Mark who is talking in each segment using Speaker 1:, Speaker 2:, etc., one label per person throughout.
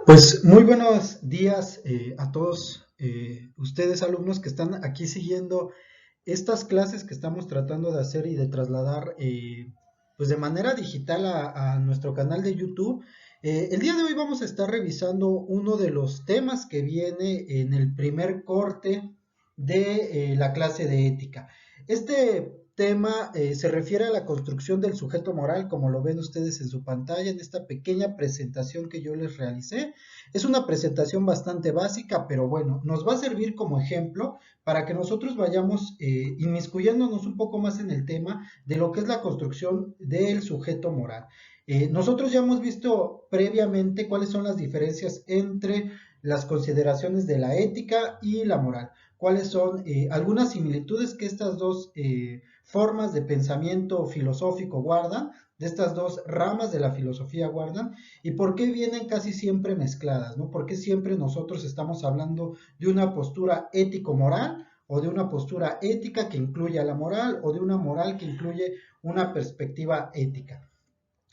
Speaker 1: Pues muy buenos días a todos ustedes alumnos que están aquí siguiendo estas clases que estamos tratando de hacer y de trasladar pues de manera digital a nuestro canal de YouTube. El día de hoy vamos a estar revisando uno de los temas que viene en el primer corte de la clase de ética. Este tema se refiere a la construcción del sujeto moral, como lo ven ustedes en su pantalla, en esta pequeña presentación que yo les realicé. Es una presentación bastante básica, pero bueno, nos va a servir como ejemplo para que nosotros vayamos inmiscuyéndonos un poco más en el tema de lo que es la construcción del sujeto moral. Nosotros ya hemos visto previamente cuáles son las diferencias entre las consideraciones de la ética y la moral, cuáles son algunas similitudes que estas dos formas de pensamiento filosófico guardan, de estas dos ramas de la filosofía guardan, y por qué vienen casi siempre mezcladas, ¿no? ¿Por qué siempre nosotros estamos hablando de una postura ético-moral o de una postura ética que incluye a la moral o de una moral que incluye una perspectiva ética?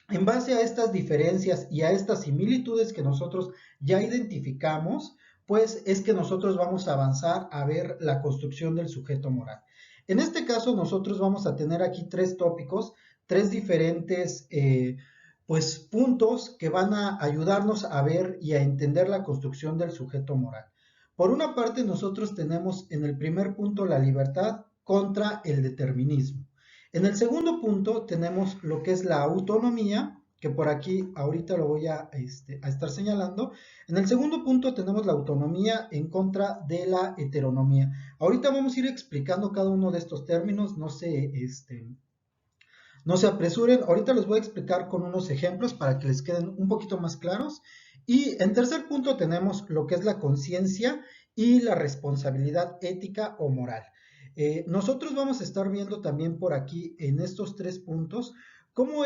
Speaker 1: En base a estas diferencias y a estas similitudes que nosotros ya identificamos, pues es que nosotros vamos a avanzar a ver la construcción del sujeto moral. En este caso, nosotros vamos a tener aquí tres tópicos, tres diferentes pues puntos que van a ayudarnos a ver y a entender la construcción del sujeto moral. Por una parte, nosotros tenemos en el primer punto la libertad contra el determinismo. En el segundo punto tenemos lo que es la autonomía, que por aquí ahorita lo voy a estar señalando. En el segundo punto tenemos la autonomía en contra de la heteronomía. Ahorita vamos a ir explicando cada uno de estos términos, no se apresuren, ahorita les voy a explicar con unos ejemplos para que les queden un poquito más claros. Y en tercer punto tenemos lo que es la conciencia y la responsabilidad ética o moral. Nosotros vamos a estar viendo también por aquí en estos tres puntos cómo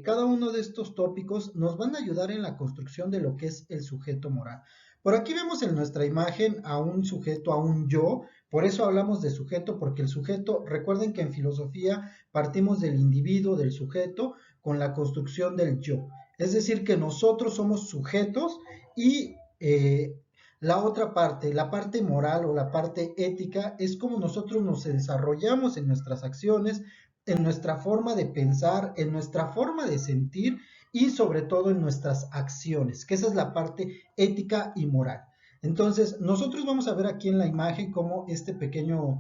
Speaker 1: cada uno de estos tópicos nos van a ayudar en la construcción de lo que es el sujeto moral. Por aquí vemos en nuestra imagen a un sujeto, a un yo, por eso hablamos de sujeto, porque el sujeto, recuerden que en filosofía partimos del individuo, del sujeto, con la construcción del yo. Es decir, que nosotros somos sujetos y la otra parte, la parte moral o la parte ética, es como nosotros nos desarrollamos en nuestras acciones, en nuestra forma de pensar, en nuestra forma de sentir y sobre todo en nuestras acciones, que esa es la parte ética y moral. Entonces, nosotros vamos a ver aquí en la imagen cómo este pequeño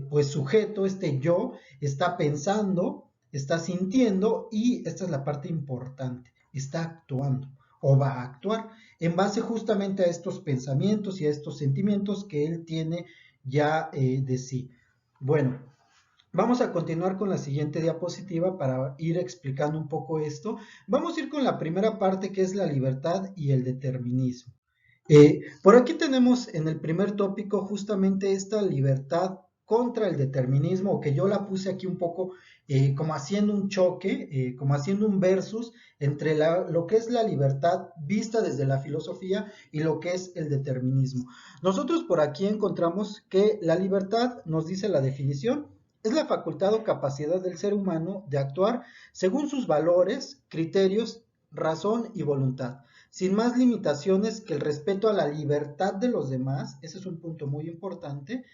Speaker 1: pues sujeto, este yo, está pensando, está sintiendo y esta es la parte importante, está actuando o va a actuar en base justamente a estos pensamientos y a estos sentimientos que él tiene ya de sí. Bueno, vamos a continuar con la siguiente diapositiva para ir explicando un poco esto. Vamos a ir con la primera parte que es la libertad y el determinismo. Por aquí tenemos en el primer tópico justamente esta libertad contra el determinismo, que yo la puse aquí un poco como haciendo un choque, como haciendo un versus entre lo que es la libertad vista desde la filosofía y lo que es el determinismo. Nosotros por aquí encontramos que la libertad, nos dice la definición, es la facultad o capacidad del ser humano de actuar según sus valores, criterios, razón y voluntad, sin más limitaciones que el respeto a la libertad de los demás. Ese es un punto muy importante.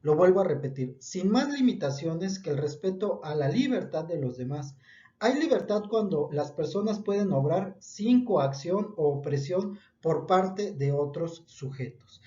Speaker 1: Lo vuelvo a repetir, sin más limitaciones que el respeto a la libertad de los demás. Hay libertad cuando las personas pueden obrar sin coacción o opresión por parte de otros sujetos.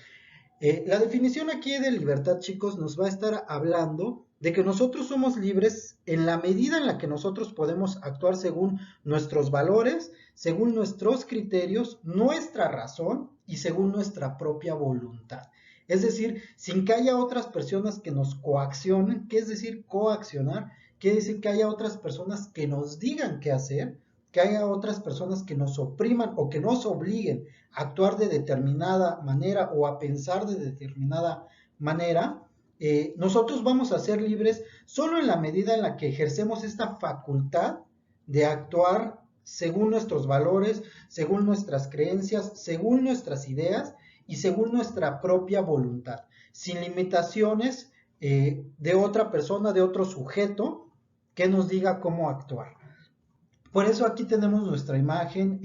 Speaker 1: La definición aquí de libertad, chicos, nos va a estar hablando de que nosotros somos libres en la medida en la que nosotros podemos actuar según nuestros valores, según nuestros criterios, nuestra razón y según nuestra propia voluntad. Es decir, sin que haya otras personas que nos coaccionen. ¿Qué es decir coaccionar? Quiere decir que haya otras personas que nos digan qué hacer, que haya otras personas que nos opriman o que nos obliguen a actuar de determinada manera o a pensar de determinada manera. Nosotros vamos a ser libres solo en la medida en la que ejercemos esta facultad de actuar según nuestros valores, según nuestras creencias, según nuestras ideas y según nuestra propia voluntad, sin limitaciones de otra persona, de otro sujeto que nos diga cómo actuar. Por eso aquí tenemos nuestra imagen,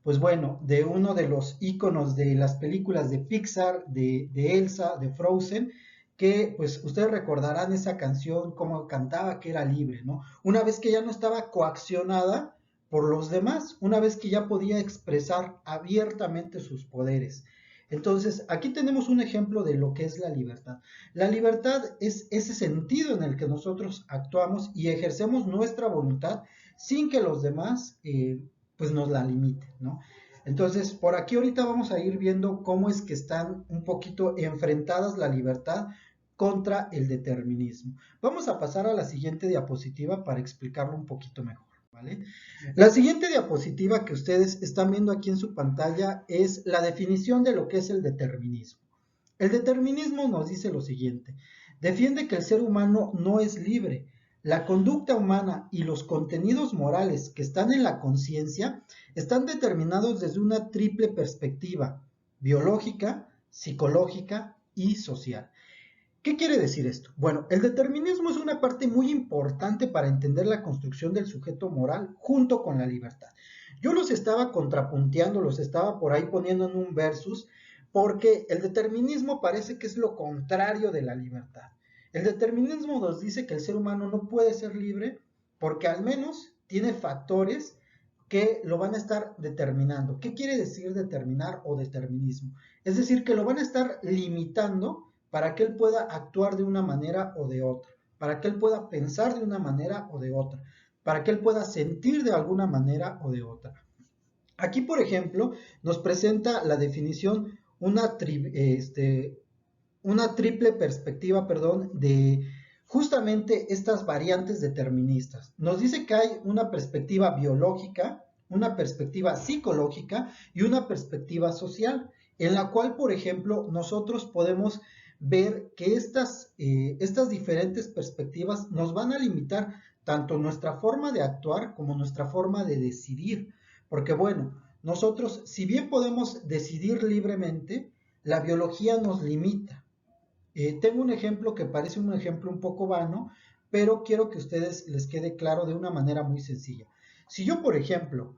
Speaker 1: pues bueno, de uno de los íconos de las películas de Pixar, de Elsa, de Frozen, que pues ustedes recordarán esa canción, cómo cantaba, que era libre, ¿no? Una vez que ya no estaba coaccionada por los demás, una vez que ya podía expresar abiertamente sus poderes. Entonces, aquí tenemos un ejemplo de lo que es la libertad. La libertad es ese sentido en el que nosotros actuamos y ejercemos nuestra voluntad sin que los demás pues nos la limiten, ¿no? Entonces, por aquí ahorita vamos a ir viendo cómo es que están un poquito enfrentadas la libertad contra el determinismo. Vamos a pasar a la siguiente diapositiva para explicarlo un poquito mejor, ¿vale? La siguiente diapositiva que ustedes están viendo aquí en su pantalla es la definición de lo que es el determinismo. El determinismo nos dice lo siguiente: defiende que el ser humano no es libre. La conducta humana y los contenidos morales que están en la conciencia están determinados desde una triple perspectiva: biológica, psicológica y social. ¿Qué quiere decir esto? Bueno, el determinismo es una parte muy importante para entender la construcción del sujeto moral junto con la libertad. Yo los estaba contrapunteando, los estaba por ahí poniendo en un versus, porque el determinismo parece que es lo contrario de la libertad. El determinismo nos dice que el ser humano no puede ser libre porque al menos tiene factores que lo van a estar determinando. ¿Qué quiere decir determinar o determinismo? Es decir, que lo van a estar limitando para que él pueda actuar de una manera o de otra, para que él pueda pensar de una manera o de otra, para que él pueda sentir de alguna manera o de otra. Aquí, por ejemplo, nos presenta la definición una triple perspectiva, de justamente estas variantes deterministas. Nos dice que hay una perspectiva biológica, una perspectiva psicológica y una perspectiva social, en la cual, por ejemplo, nosotros podemos ver que estas diferentes perspectivas nos van a limitar tanto nuestra forma de actuar como nuestra forma de decidir. Porque bueno, nosotros, si bien podemos decidir libremente, la biología nos limita. Tengo un ejemplo que parece un ejemplo un poco vano, pero quiero que a ustedes les quede claro de una manera muy sencilla. Si yo, por ejemplo,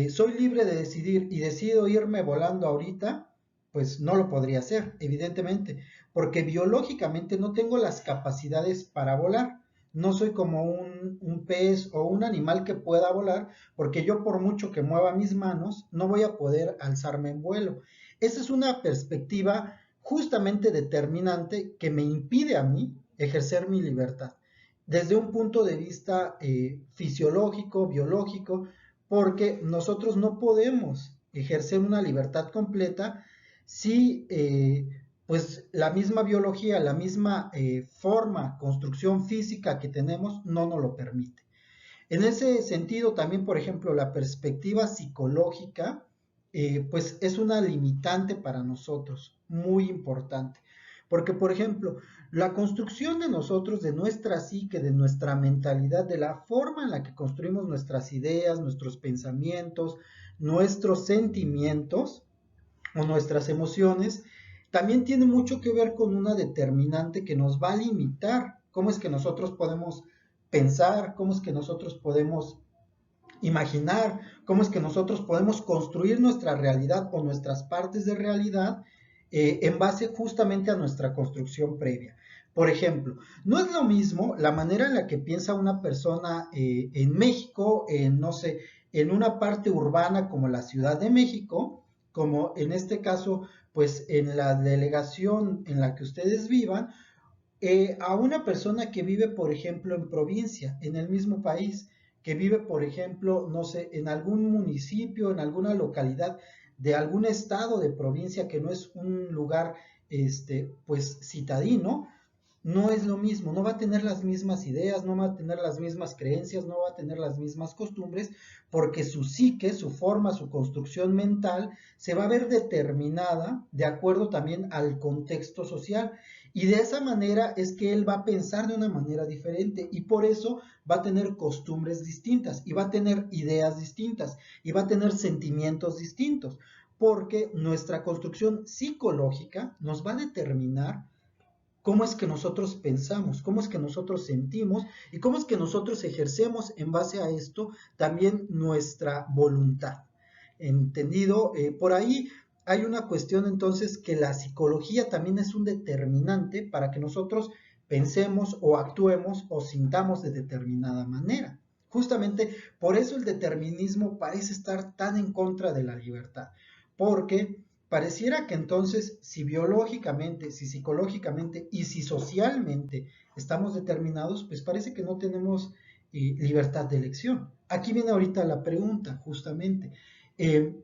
Speaker 1: soy libre de decidir y decido irme volando ahorita, pues no lo podría hacer, evidentemente, porque biológicamente no tengo las capacidades para volar. No soy como un pez o un animal que pueda volar, porque yo por mucho que mueva mis manos, no voy a poder alzarme en vuelo. Esa es una perspectiva justamente determinante que me impide a mí ejercer mi libertad desde un punto de vista fisiológico, biológico, porque nosotros no podemos ejercer una libertad completa si pues la misma biología, la misma forma, construcción física que tenemos no nos lo permite. En ese sentido, también, por ejemplo, la perspectiva psicológica, pues es una limitante para nosotros, muy importante. Porque, por ejemplo, la construcción de nosotros, de nuestra psique, de nuestra mentalidad, de la forma en la que construimos nuestras ideas, nuestros pensamientos, nuestros sentimientos o nuestras emociones, también tiene mucho que ver con una determinante que nos va a limitar cómo es que nosotros podemos pensar, cómo es que nosotros podemos imaginar, cómo es que nosotros podemos construir nuestra realidad o nuestras partes de realidad en base justamente a nuestra construcción previa. Por ejemplo, no es lo mismo la manera en la que piensa una persona en México, no sé, en una parte urbana como la Ciudad de México, como en este caso, pues en la delegación en la que ustedes vivan, a una persona que vive, por ejemplo, en provincia, en el mismo país, que vive, por ejemplo, no sé, en algún municipio, en alguna localidad de algún estado de provincia que no es un lugar, pues, citadino, no es lo mismo, no va a tener las mismas ideas, no va a tener las mismas creencias, no va a tener las mismas costumbres, porque su psique, su forma, su construcción mental se va a ver determinada de acuerdo también al contexto social. Y de esa manera es que él va a pensar de una manera diferente y por eso va a tener costumbres distintas y va a tener ideas distintas y va a tener sentimientos distintos, porque nuestra construcción psicológica nos va a determinar cómo es que nosotros pensamos, cómo es que nosotros sentimos y cómo es que nosotros ejercemos en base a esto también nuestra voluntad. entendido. Por ahí hay una cuestión entonces que la psicología también es un determinante para que nosotros pensemos o actuemos o sintamos de determinada manera. Justamente por eso el determinismo parece estar tan en contra de la libertad, porque pareciera que entonces si biológicamente, si psicológicamente y si socialmente estamos determinados, pues parece que no tenemos libertad de elección. Aquí viene ahorita la pregunta, justamente. Eh,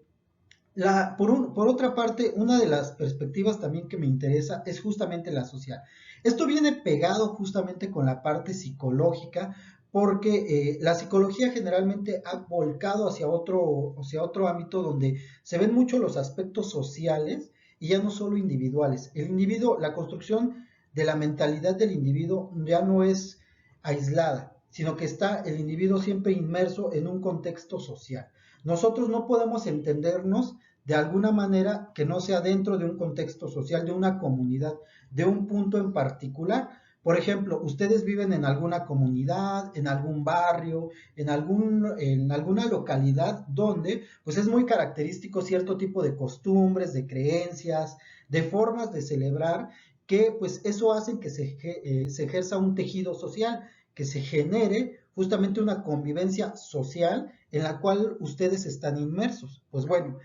Speaker 1: por otra parte, una de las perspectivas también que me interesa es justamente la social. Esto viene pegado justamente con la parte psicológica, porque la psicología generalmente ha volcado hacia otro ámbito donde se ven mucho los aspectos sociales y ya no solo individuales. El individuo, la construcción de la mentalidad del individuo ya no es aislada, sino que está el individuo siempre inmerso en un contexto social. Nosotros no podemos entendernos de alguna manera que no sea dentro de un contexto social, de una comunidad, de un punto en particular. Por ejemplo, ustedes viven en alguna comunidad, en algún barrio, en alguna localidad donde pues es muy característico cierto tipo de costumbres, de creencias, de formas de celebrar, que pues eso hace que se ejerza un tejido social, que se genere justamente una convivencia social en la cual ustedes están inmersos. Pues bueno,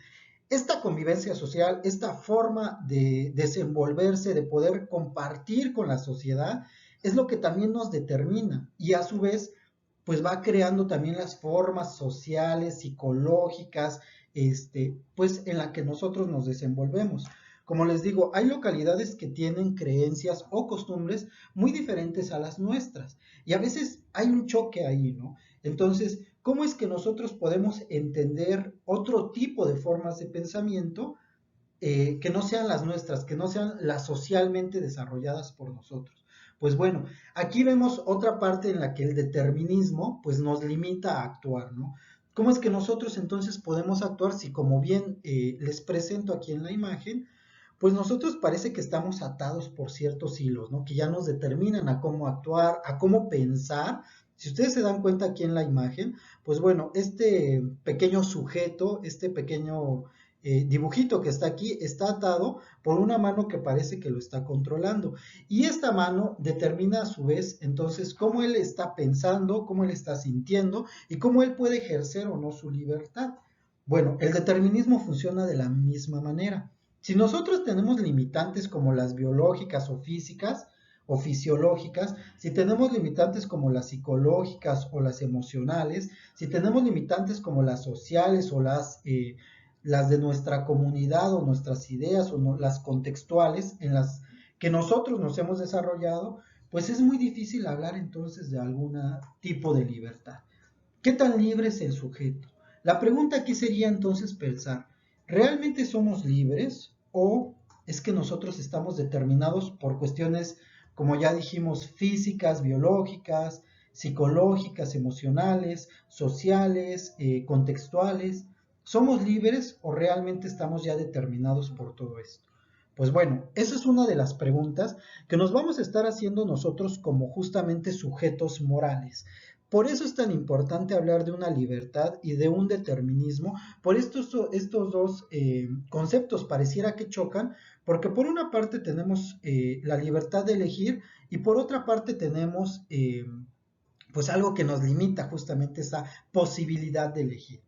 Speaker 1: esta convivencia social, esta forma de desenvolverse, de poder compartir con la sociedad, es lo que también nos determina y a su vez, pues va creando también las formas sociales, psicológicas, pues en la que nosotros nos desenvolvemos. Como les digo, hay localidades que tienen creencias o costumbres muy diferentes a las nuestras y a veces hay un choque ahí, ¿no? Entonces, ¿cómo es que nosotros podemos entender otro tipo de formas de pensamiento que no sean las nuestras, que no sean las socialmente desarrolladas por nosotros? Pues bueno, aquí vemos otra parte en la que el determinismo pues nos limita a actuar, ¿no? ¿Cómo es que nosotros entonces podemos actuar si, como bien les presento aquí en la imagen, pues nosotros parece que estamos atados por ciertos hilos, ¿no? Que ya nos determinan a cómo actuar, a cómo pensar. Si ustedes se dan cuenta aquí en la imagen, pues bueno, este pequeño sujeto, este pequeño dibujito que está aquí, está atado por una mano que parece que lo está controlando. Y esta mano determina a su vez entonces cómo él está pensando, cómo él está sintiendo y cómo él puede ejercer o no su libertad. Bueno, el determinismo funciona de la misma manera. Si nosotros tenemos limitantes como las biológicas o físicas o fisiológicas, si tenemos limitantes como las psicológicas o las emocionales, si tenemos limitantes como las sociales o las de nuestra comunidad o nuestras ideas o no, las contextuales en las que nosotros nos hemos desarrollado, pues es muy difícil hablar entonces de algún tipo de libertad. ¿Qué tan libre es el sujeto? La pregunta aquí sería entonces pensar, ¿realmente somos libres o es que nosotros estamos determinados por cuestiones, como ya dijimos, físicas, biológicas, psicológicas, emocionales, sociales, contextuales? ¿Somos libres o realmente estamos ya determinados por todo esto? Pues bueno, esa es una de las preguntas que nos vamos a estar haciendo nosotros como justamente sujetos morales. Por eso es tan importante hablar de una libertad y de un determinismo. Por estos dos conceptos pareciera que chocan, porque por una parte tenemos la libertad de elegir y por otra parte tenemos pues algo que nos limita justamente esa posibilidad de elegir.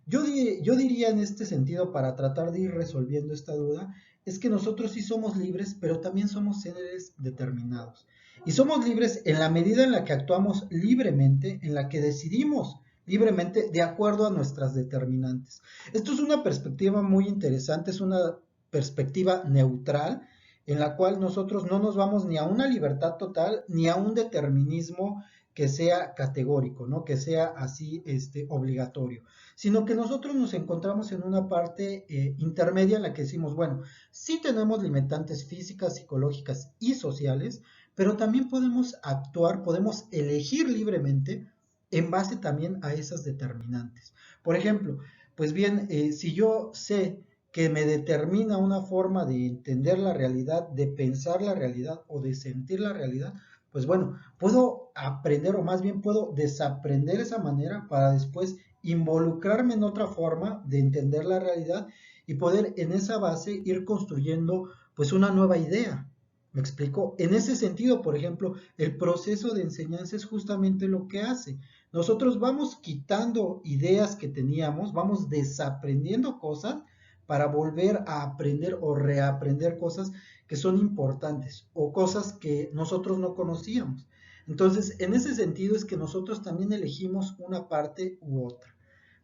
Speaker 1: Yo diría en este sentido, para tratar de ir resolviendo esta duda, es que nosotros sí somos libres, pero también somos seres determinados. Y somos libres en la medida en la que actuamos libremente, en la que decidimos libremente de acuerdo a nuestras determinantes. Esto es una perspectiva muy interesante, es una perspectiva neutral en la cual nosotros no nos vamos ni a una libertad total ni a un determinismo que sea categórico, ¿no? Que sea así obligatorio, sino que nosotros nos encontramos en una parte intermedia en la que decimos, bueno, sí tenemos limitantes físicas, psicológicas y sociales, pero también podemos actuar, podemos elegir libremente en base también a esas determinantes. Por ejemplo, pues bien, si yo sé que me determina una forma de entender la realidad, de pensar la realidad o de sentir la realidad, pues bueno, puedo aprender o más bien puedo desaprender esa manera para después involucrarme en otra forma de entender la realidad y poder en esa base ir construyendo pues una nueva idea. ¿Me explico? En ese sentido, por ejemplo, el proceso de enseñanza es justamente lo que hace. Nosotros vamos quitando ideas que teníamos, vamos desaprendiendo cosas para volver a aprender o reaprender cosas que son importantes o cosas que nosotros no conocíamos. Entonces, en ese sentido es que nosotros también elegimos una parte u otra.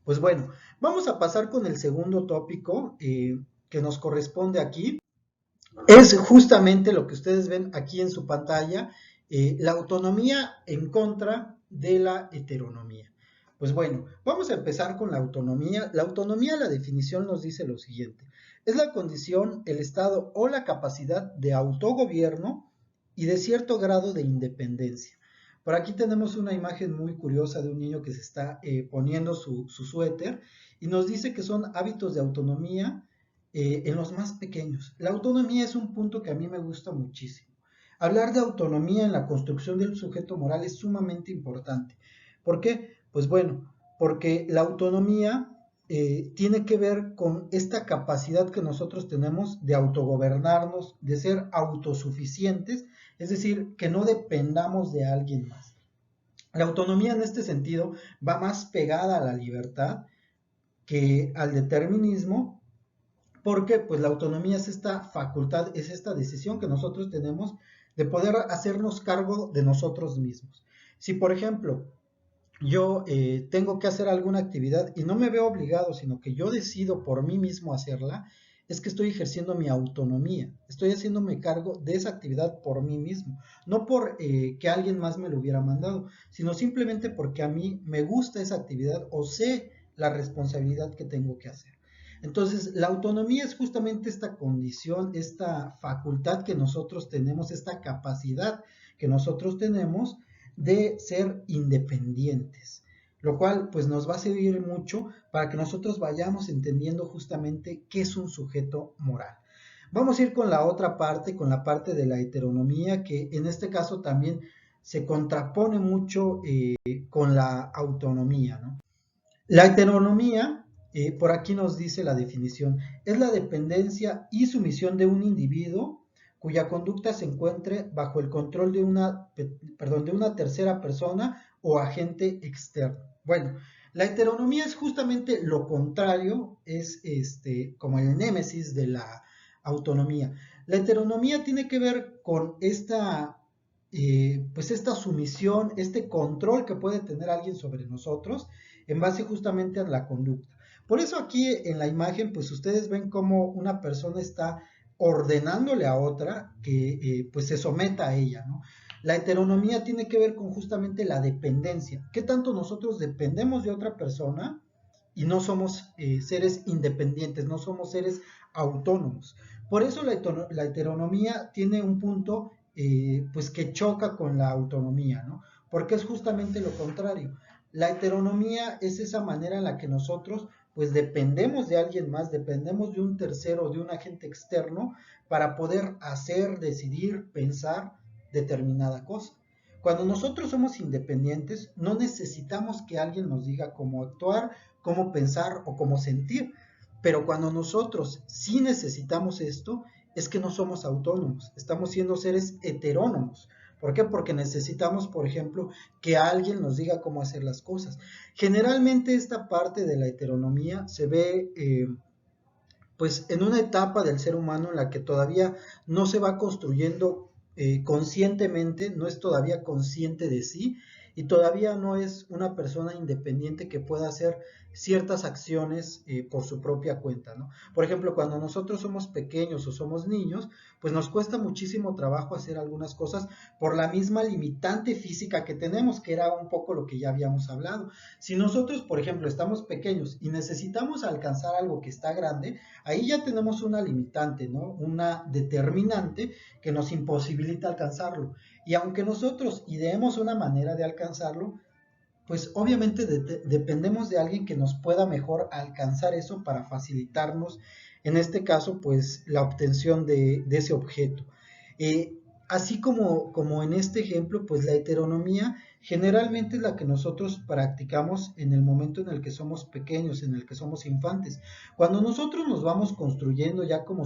Speaker 1: Pues bueno, vamos a pasar con el segundo tópico que nos corresponde aquí. Es justamente lo que ustedes ven aquí en su pantalla, la autonomía en contra de la heteronomía. Pues bueno, vamos a empezar con la autonomía. La autonomía, la definición nos dice lo siguiente: es la condición, el estado o la capacidad de autogobierno y de cierto grado de independencia. Por aquí tenemos una imagen muy curiosa de un niño que se está poniendo su suéter y nos dice que son hábitos de autonomía en los más pequeños. La autonomía es un punto que a mí me gusta muchísimo. Hablar de autonomía en la construcción del sujeto moral es sumamente importante. ¿Por qué? Pues bueno, porque la autonomía tiene que ver con esta capacidad que nosotros tenemos de autogobernarnos, de ser autosuficientes, es decir, que no dependamos de alguien más. La autonomía en este sentido va más pegada a la libertad que al determinismo, porque pues la autonomía es esta facultad, es esta decisión que nosotros tenemos de poder hacernos cargo de nosotros mismos. Si por ejemplo yo tengo que hacer alguna actividad y no me veo obligado, sino que yo decido por mí mismo hacerla, es que estoy ejerciendo mi autonomía, estoy haciéndome cargo de esa actividad por mí mismo, no por que alguien más me lo hubiera mandado, sino simplemente porque a mí me gusta esa actividad o sé la responsabilidad que tengo que hacer. Entonces, la autonomía es justamente esta condición, esta facultad que nosotros tenemos, esta capacidad que nosotros tenemos de ser independientes, lo cual pues nos va a servir mucho para que nosotros vayamos entendiendo justamente qué es un sujeto moral. Vamos a ir con la otra parte, con la parte de la heteronomía, que en este caso también se contrapone mucho con la autonomía, ¿no? La heteronomía, por aquí nos dice la definición, es la dependencia y sumisión de un individuo cuya conducta se encuentre bajo el control de una tercera persona o agente externo. Bueno, la heteronomía es justamente lo contrario, es como el némesis de la autonomía. La heteronomía tiene que ver con pues esta sumisión, este control que puede tener alguien sobre nosotros en base justamente a la conducta. Por eso aquí en la imagen, pues ustedes ven cómo una persona está ordenándole a otra que pues se someta a ella, ¿no? La heteronomía tiene que ver con justamente la dependencia. ¿Qué tanto nosotros dependemos de otra persona y no somos seres independientes, no somos seres autónomos? Por eso la heteronomía tiene un punto pues que choca con la autonomía, ¿no? Porque es justamente lo contrario. La heteronomía es esa manera en la que nosotros pues dependemos de alguien más, dependemos de un tercero, de un agente externo para poder hacer, decidir, pensar determinada cosa. Cuando nosotros somos independientes, no necesitamos que alguien nos diga cómo actuar, cómo pensar o cómo sentir. Pero cuando nosotros sí necesitamos esto, es que no somos autónomos, estamos siendo seres heterónomos. ¿Por qué? Porque necesitamos, por ejemplo, que alguien nos diga cómo hacer las cosas. Generalmente esta parte de la heteronomía se ve pues en una etapa del ser humano en la que todavía no se va construyendo conscientemente, no es todavía consciente de sí y todavía no es una persona independiente que pueda hacer ciertas acciones por su propia cuenta, ¿no? Por ejemplo, cuando nosotros somos pequeños o somos niños, pues nos cuesta muchísimo trabajo hacer algunas cosas por la misma limitante física que tenemos, que era un poco lo que ya habíamos hablado. Si nosotros, por ejemplo, estamos pequeños y necesitamos alcanzar algo que está grande, ahí ya tenemos una limitante, ¿no? Una determinante que nos imposibilita alcanzarlo. Y aunque nosotros ideemos una manera de alcanzarlo, pues obviamente dependemos de alguien que nos pueda mejor alcanzar eso para facilitarnos, en este caso, pues la obtención de ese objeto. Así como en este ejemplo, pues la heteronomía generalmente es la que nosotros practicamos en el momento en el que somos pequeños, en el que somos infantes. Cuando nosotros nos vamos construyendo ya como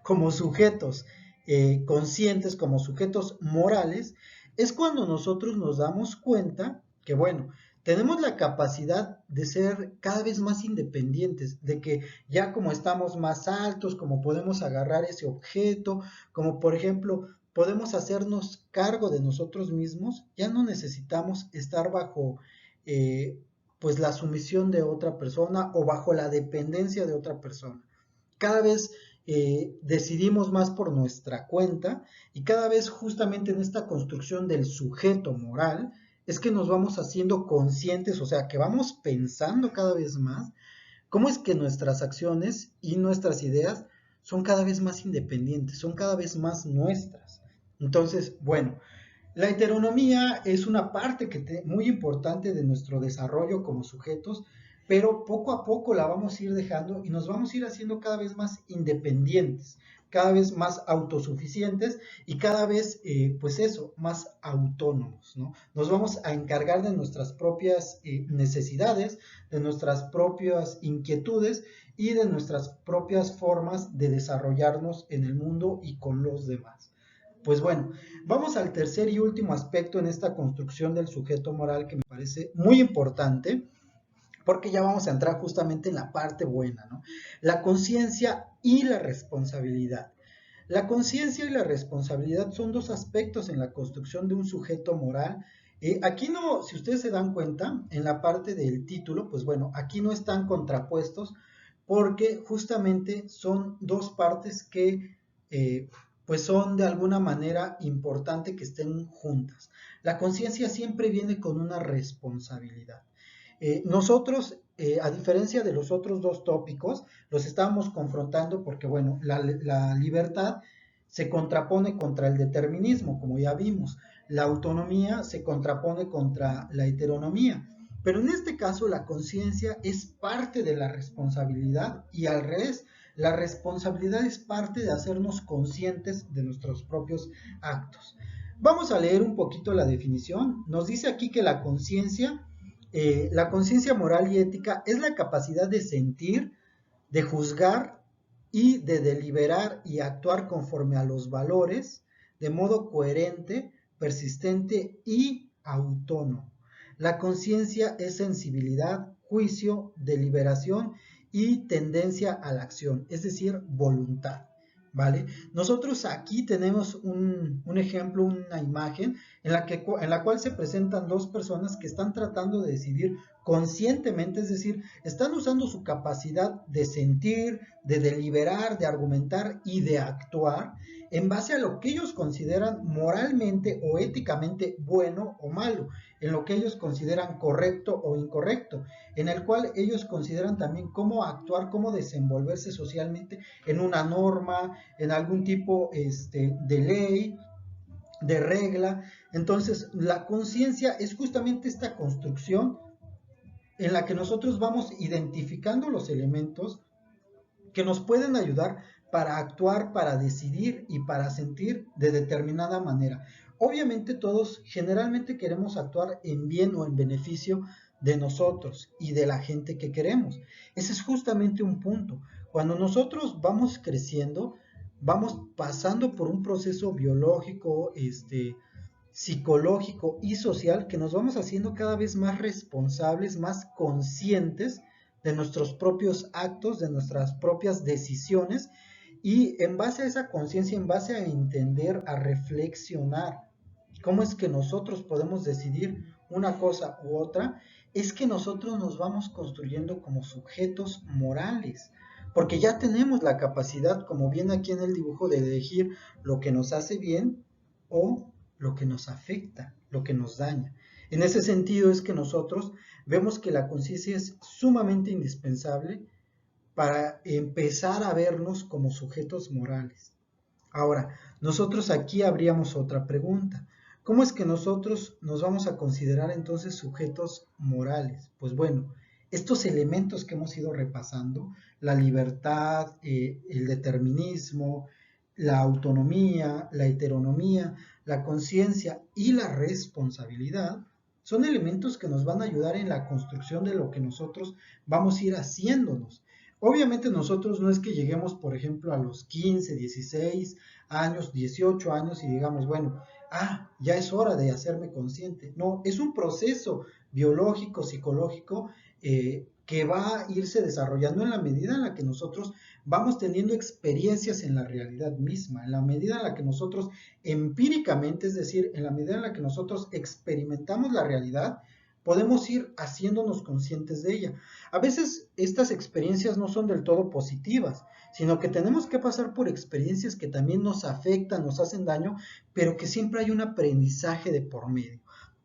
Speaker 1: como sujetos conscientes, como sujetos morales, es cuando nosotros nos damos cuenta que, bueno, tenemos la capacidad de ser cada vez más independientes, de que ya como estamos más altos, como podemos agarrar ese objeto, como por ejemplo podemos hacernos cargo de nosotros mismos, ya no necesitamos estar bajo pues la sumisión de otra persona o bajo la dependencia de otra persona. Cada vez decidimos más por nuestra cuenta y cada vez justamente en esta construcción del sujeto moral es que nos vamos haciendo conscientes, o sea, que vamos pensando cada vez más cómo es que nuestras acciones y nuestras ideas son cada vez más independientes, son cada vez más nuestras. Entonces, bueno, la heteronomía es una parte muy importante de nuestro desarrollo como sujetos, pero poco a poco la vamos a ir dejando y nos vamos a ir haciendo cada vez más independientes, cada vez más autosuficientes y cada vez, pues eso, más autónomos, ¿no? Nos vamos a encargar de nuestras propias necesidades, de nuestras propias inquietudes y de nuestras propias formas de desarrollarnos en el mundo y con los demás. Pues bueno, vamos al tercer y último aspecto en esta construcción del sujeto moral que me parece muy importante, porque ya vamos a entrar justamente en la parte buena, ¿no? La conciencia y la responsabilidad. La conciencia y la responsabilidad son dos aspectos en la construcción de un sujeto moral. Aquí no, si ustedes se dan cuenta, en la parte del título, pues bueno, aquí no están contrapuestos porque justamente son dos partes que pues son de alguna manera importante que estén juntas. La conciencia siempre viene con una responsabilidad. Nosotros, a diferencia de los otros dos tópicos, los estábamos confrontando porque, bueno, la libertad se contrapone contra el determinismo, como ya vimos. La autonomía se contrapone contra la heteronomía. Pero en este caso, la conciencia es parte de la responsabilidad y al revés, la responsabilidad es parte de hacernos conscientes de nuestros propios actos. Vamos a leer un poquito la definición. Nos dice aquí que la conciencia moral y ética es la capacidad de sentir, de juzgar y de deliberar y actuar conforme a los valores de modo coherente, persistente y autónomo. La conciencia es sensibilidad, juicio, deliberación y tendencia a la acción, es decir, voluntad. ¿Vale? Nosotros aquí tenemos un ejemplo, una imagen en la cual se presentan dos personas que están tratando de decidir conscientemente, es decir, están usando su capacidad de sentir, de deliberar, de argumentar y de actuar en base a lo que ellos consideran moralmente o éticamente bueno o malo, en lo que ellos consideran correcto o incorrecto, en el cual ellos consideran también cómo actuar, cómo desenvolverse socialmente en una norma, en algún tipo de ley, de regla. Entonces, la conciencia es justamente esta construcción en la que nosotros vamos identificando los elementos que nos pueden ayudar para actuar, para decidir y para sentir de determinada manera. Obviamente todos generalmente queremos actuar en bien o en beneficio de nosotros y de la gente que queremos. Ese es justamente un punto. Cuando nosotros vamos creciendo, vamos pasando por un proceso biológico, psicológico y social que nos vamos haciendo cada vez más responsables, más conscientes de nuestros propios actos, de nuestras propias decisiones y en base a esa conciencia, en base a entender, a reflexionar cómo es que nosotros podemos decidir una cosa u otra, es que nosotros nos vamos construyendo como sujetos morales, porque ya tenemos la capacidad, como viene aquí en el dibujo, de elegir lo que nos hace bien o lo que nos afecta, lo que nos daña. En ese sentido es que nosotros vemos que la conciencia es sumamente indispensable para empezar a vernos como sujetos morales. Ahora, nosotros aquí habríamos otra pregunta. ¿Cómo es que nosotros nos vamos a considerar entonces sujetos morales? Pues bueno, estos elementos que hemos ido repasando, la libertad, el determinismo, la autonomía, la heteronomía, la conciencia y la responsabilidad son elementos que nos van a ayudar en la construcción de lo que nosotros vamos a ir haciéndonos. Obviamente nosotros no es que lleguemos, por ejemplo, a los 15, 16 años, 18 años y digamos, bueno, ya es hora de hacerme consciente. No, es un proceso biológico, psicológico, que va a irse desarrollando en la medida en la que nosotros vamos teniendo experiencias en la realidad misma, en la medida en la que nosotros empíricamente, es decir, en la medida en la que nosotros experimentamos la realidad, podemos ir haciéndonos conscientes de ella. A veces estas experiencias no son del todo positivas, sino que tenemos que pasar por experiencias que también nos afectan, nos hacen daño, pero que siempre hay un aprendizaje de por medio.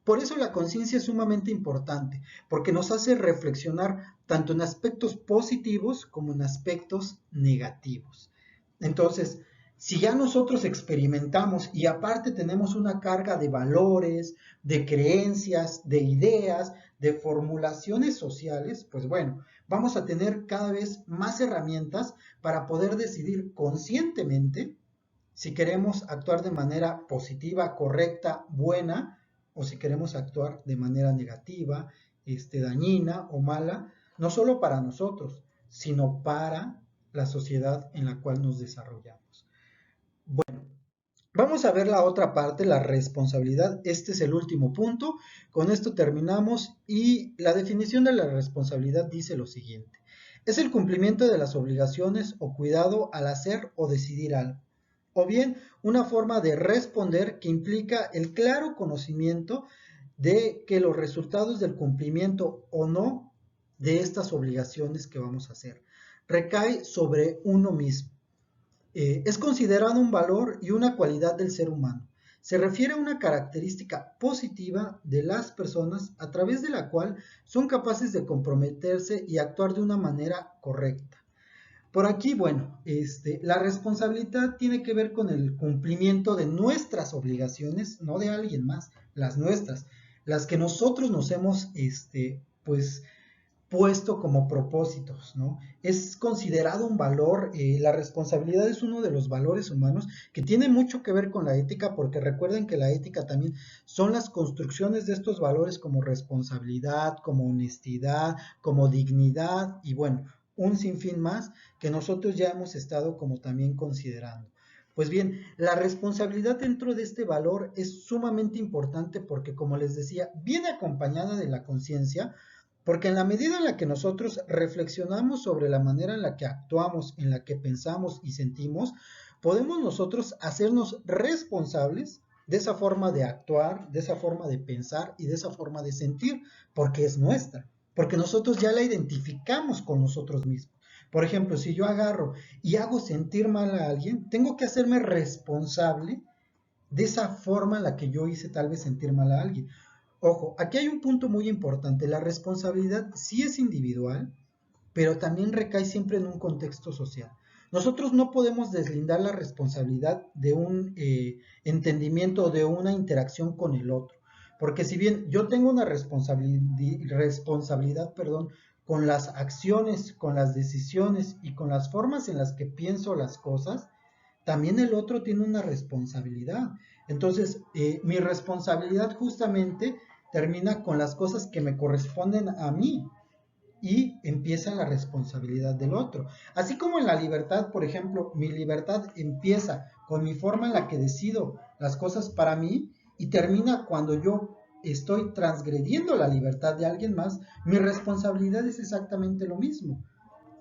Speaker 1: Por eso la conciencia es sumamente importante, porque nos hace reflexionar tanto en aspectos positivos como en aspectos negativos. Entonces, si ya nosotros experimentamos y aparte tenemos una carga de valores, de creencias, de ideas, de formulaciones sociales, pues bueno, vamos a tener cada vez más herramientas para poder decidir conscientemente si queremos actuar de manera positiva, correcta, buena, o si queremos actuar de manera negativa, dañina o mala, no solo para nosotros, sino para la sociedad en la cual nos desarrollamos. Bueno, vamos a ver la otra parte, la responsabilidad. Este es el último punto. Con esto terminamos y la definición de la responsabilidad dice lo siguiente. Es el cumplimiento de las obligaciones o cuidado al hacer o decidir algo. O bien, una forma de responder que implica el claro conocimiento de que los resultados del cumplimiento o no de estas obligaciones que vamos a hacer recae sobre uno mismo. Es considerado un valor y una cualidad del ser humano. Se refiere a una característica positiva de las personas a través de la cual son capaces de comprometerse y actuar de una manera correcta. Por aquí, bueno, la responsabilidad tiene que ver con el cumplimiento de nuestras obligaciones, no de alguien más, las nuestras, las que nosotros nos hemos, pues, puesto como propósitos, ¿no? Es considerado un valor, la responsabilidad es uno de los valores humanos que tiene mucho que ver con la ética, porque recuerden que la ética también son las construcciones de estos valores como responsabilidad, como honestidad, como dignidad y bueno, un sinfín más que nosotros ya hemos estado como también considerando. Pues bien, la responsabilidad dentro de este valor es sumamente importante porque, como les decía, viene acompañada de la conciencia, porque en la medida en la que nosotros reflexionamos sobre la manera en la que actuamos, en la que pensamos y sentimos, podemos nosotros hacernos responsables de esa forma de actuar, de esa forma de pensar y de esa forma de sentir, porque es nuestra, porque nosotros ya la identificamos con nosotros mismos. Por ejemplo, si yo agarro y hago sentir mal a alguien, tengo que hacerme responsable de esa forma en la que yo hice tal vez sentir mal a alguien. Ojo, aquí hay un punto muy importante. La responsabilidad sí es individual, pero también recae siempre en un contexto social. Nosotros no podemos deslindar la responsabilidad de un entendimiento, de una interacción con el otro. Porque si bien yo tengo una responsabilidad, con las acciones, con las decisiones y con las formas en las que pienso las cosas, también el otro tiene una responsabilidad. Entonces, mi responsabilidad justamente termina con las cosas que me corresponden a mí y empieza la responsabilidad del otro. Así como en la libertad, por ejemplo, mi libertad empieza con mi forma en la que decido las cosas para mí y termina cuando yo estoy transgrediendo la libertad de alguien más, mi responsabilidad es exactamente lo mismo.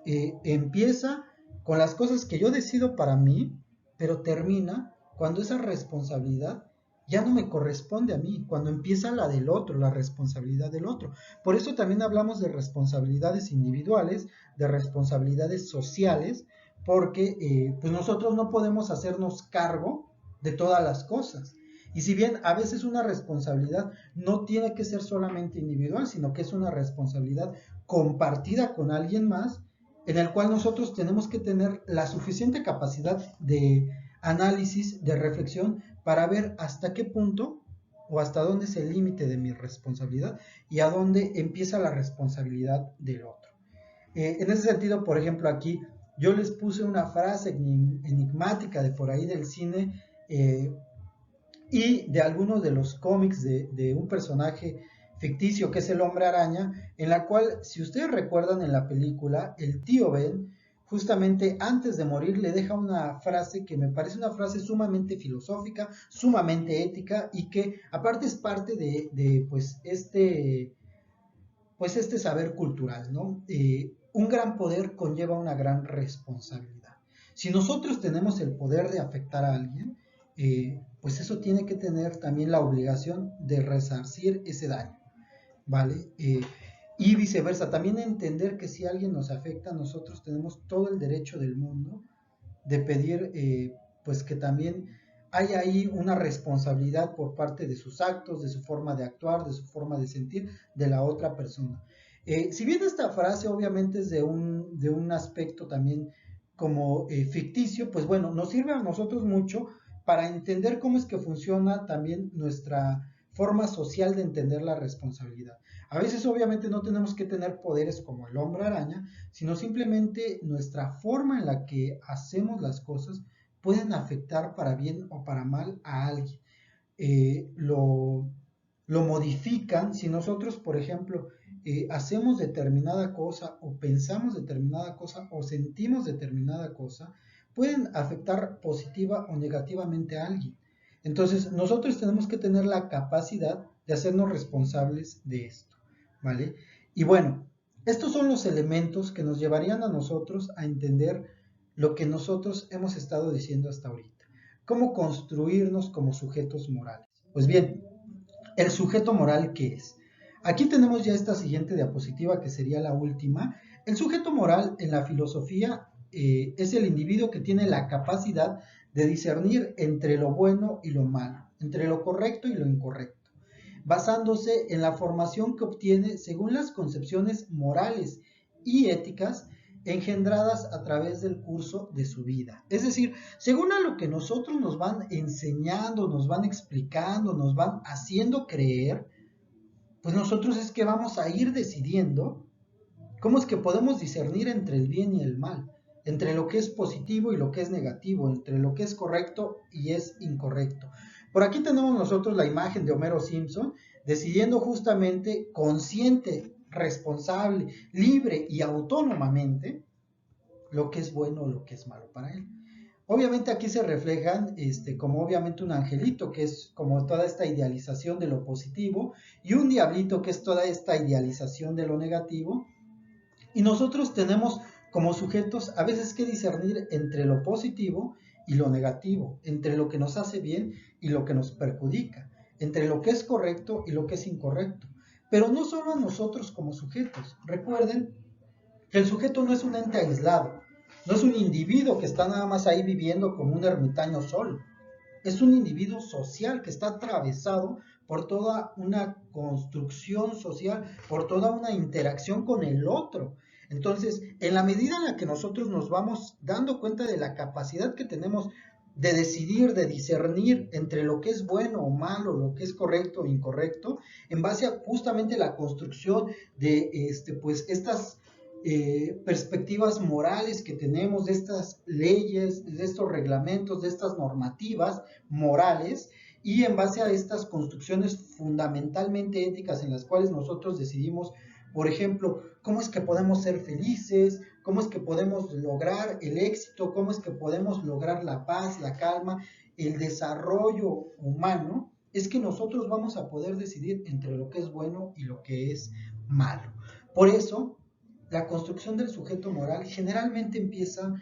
Speaker 1: Empieza con las cosas que yo decido para mí, pero termina cuando esa responsabilidad ya no me corresponde a mí, cuando empieza la del otro, la responsabilidad del otro. Por eso también hablamos de responsabilidades individuales, de responsabilidades sociales, porque pues nosotros no podemos hacernos cargo de todas las cosas. Y si bien a veces una responsabilidad no tiene que ser solamente individual, sino que es una responsabilidad compartida con alguien más, en el cual nosotros tenemos que tener la suficiente capacidad de análisis, de reflexión, para ver hasta qué punto o hasta dónde es el límite de mi responsabilidad y a dónde empieza la responsabilidad del otro. En ese sentido, por ejemplo, aquí yo les puse una frase enigmática de por ahí del cine, y de algunos de los cómics de un personaje ficticio que es el Hombre Araña, en la cual, si ustedes recuerdan en la película, el tío Ben, justamente antes de morir, le deja una frase que me parece una frase sumamente filosófica, sumamente ética, y que aparte es parte de pues este saber cultural, ¿no? Un gran poder conlleva una gran responsabilidad. Si nosotros tenemos el poder de afectar a alguien, pues eso tiene que tener también la obligación de resarcir ese daño, ¿vale? Y viceversa, también entender que si alguien nos afecta, nosotros tenemos todo el derecho del mundo de pedir, pues que también hay ahí una responsabilidad por parte de sus actos, de su forma de actuar, de su forma de sentir, de la otra persona. Si bien esta frase obviamente es de un aspecto también como ficticio, pues bueno, nos sirve a nosotros mucho para entender cómo es que funciona también nuestra forma social de entender la responsabilidad. A veces obviamente no tenemos que tener poderes como el Hombre Araña, sino simplemente nuestra forma en la que hacemos las cosas pueden afectar para bien o para mal a alguien. Eh, lo, lo modifican si nosotros, por ejemplo, hacemos determinada cosa o pensamos determinada cosa o sentimos determinada cosa, pueden afectar positiva o negativamente a alguien. Entonces, nosotros tenemos que tener la capacidad de hacernos responsables de esto, ¿vale? Y bueno, estos son los elementos que nos llevarían a nosotros a entender lo que nosotros hemos estado diciendo hasta ahorita. Cómo construirnos como sujetos morales. Pues bien, el sujeto moral, ¿qué es? Aquí tenemos ya esta siguiente diapositiva que sería la última. El sujeto moral en la filosofía es el individuo que tiene la capacidad de discernir entre lo bueno y lo malo, entre lo correcto y lo incorrecto, basándose en la formación que obtiene según las concepciones morales y éticas engendradas a través del curso de su vida. Es decir, según a lo que nosotros nos van enseñando, nos van explicando, nos van haciendo creer, pues nosotros es que vamos a ir decidiendo cómo es que podemos discernir entre el bien y el mal, entre lo que es positivo y lo que es negativo, entre lo que es correcto y es incorrecto. Por aquí tenemos nosotros la imagen de Homero Simpson decidiendo justamente consciente, responsable, libre y autónomamente lo que es bueno o lo que es malo para él. Obviamente aquí se reflejan como obviamente un angelito, que es como toda esta idealización de lo positivo, y un diablito, que es toda esta idealización de lo negativo. Y nosotros tenemos como sujetos a veces que discernir entre lo positivo y lo negativo, entre lo que nos hace bien y lo que nos perjudica, entre lo que es correcto y lo que es incorrecto. Pero no solo a nosotros como sujetos. Recuerden que el sujeto no es un ente aislado, no es un individuo que está nada más ahí viviendo como un ermitaño solo. Es un individuo social que está atravesado por toda una construcción social, por toda una interacción con el otro. Entonces, en la medida en la que nosotros nos vamos dando cuenta de la capacidad que tenemos de decidir, de discernir entre lo que es bueno o malo, lo que es correcto o incorrecto, en base a justamente la construcción de pues estas perspectivas morales que tenemos, de estas leyes, de estos reglamentos, de estas normativas morales, y en base a estas construcciones fundamentalmente éticas en las cuales nosotros decidimos, por ejemplo, cómo es que podemos ser felices, cómo es que podemos lograr el éxito, cómo es que podemos lograr la paz, la calma, el desarrollo humano, es que nosotros vamos a poder decidir entre lo que es bueno y lo que es malo. Por eso, la construcción del sujeto moral generalmente empieza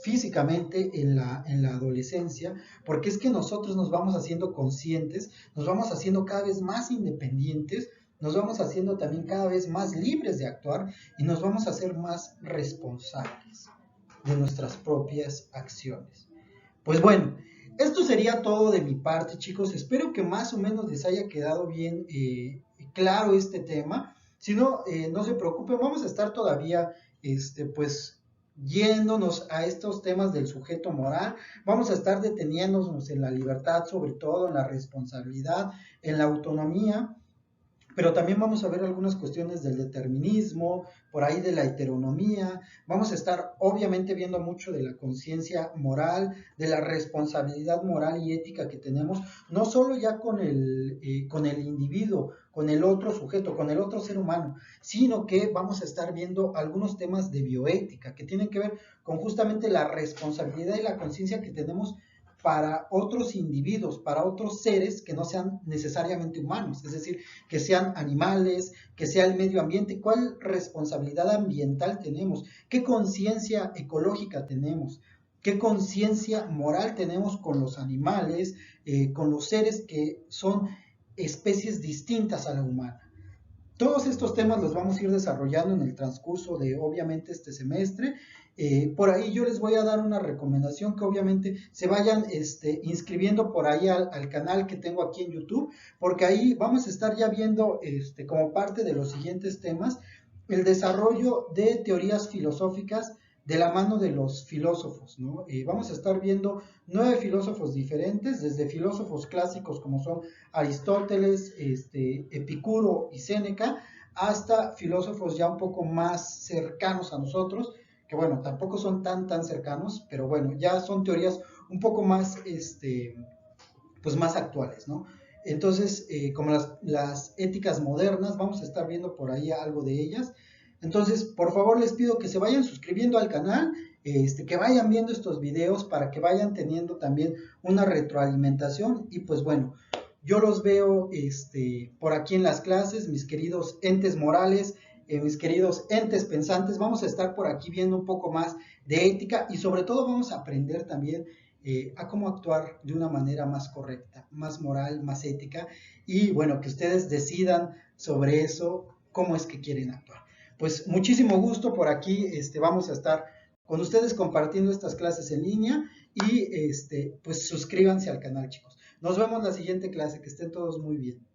Speaker 1: físicamente en la adolescencia, porque es que nosotros nos vamos haciendo conscientes, nos vamos haciendo cada vez más independientes, nos vamos haciendo también cada vez más libres de actuar y nos vamos a hacer más responsables de nuestras propias acciones. Pues bueno, esto sería todo de mi parte, chicos. Espero que más o menos les haya quedado bien claro este tema. Si no, no se preocupen, vamos a estar todavía, pues, yéndonos a estos temas del sujeto moral. Vamos a estar deteniéndonos en la libertad, sobre todo en la responsabilidad, en la autonomía, pero también vamos a ver algunas cuestiones del determinismo, por ahí de la heteronomía, vamos a estar obviamente viendo mucho de la conciencia moral, de la responsabilidad moral y ética que tenemos, no solo ya con el individuo, con el otro sujeto, con el otro ser humano, sino que vamos a estar viendo algunos temas de bioética que tienen que ver con justamente la responsabilidad y la conciencia que tenemos para otros individuos, para otros seres que no sean necesariamente humanos, es decir, que sean animales, que sea el medio ambiente, cuál responsabilidad ambiental tenemos, qué conciencia ecológica tenemos, qué conciencia moral tenemos con los animales, con los seres que son especies distintas a la humana. Todos estos temas los vamos a ir desarrollando en el transcurso de, obviamente, este semestre. Por ahí yo les voy a dar una recomendación que obviamente se vayan inscribiendo por ahí al canal que tengo aquí en YouTube, porque ahí vamos a estar ya viendo como parte de los siguientes temas el desarrollo de teorías filosóficas de la mano de los filósofos, ¿no? Vamos a estar viendo 9 filósofos diferentes, desde filósofos clásicos como son Aristóteles, Epicuro y Séneca, hasta filósofos ya un poco más cercanos a nosotros, que bueno, tampoco son tan cercanos, pero bueno, ya son teorías un poco más, pues más actuales, ¿no? Entonces, como las éticas modernas, vamos a estar viendo por ahí algo de ellas. Entonces, por favor, les pido que se vayan suscribiendo al canal, que vayan viendo estos videos para que vayan teniendo también una retroalimentación. Y pues bueno, yo los veo por aquí en las clases, mis queridos entes morales, mis queridos entes pensantes. Vamos a estar por aquí viendo un poco más de ética y sobre todo vamos a aprender también a cómo actuar de una manera más correcta, más moral, más ética. Y bueno, que ustedes decidan sobre eso, cómo es que quieren actuar. Pues muchísimo gusto por aquí, vamos a estar con ustedes compartiendo estas clases en línea y pues suscríbanse al canal, chicos. Nos vemos la siguiente clase, que estén todos muy bien.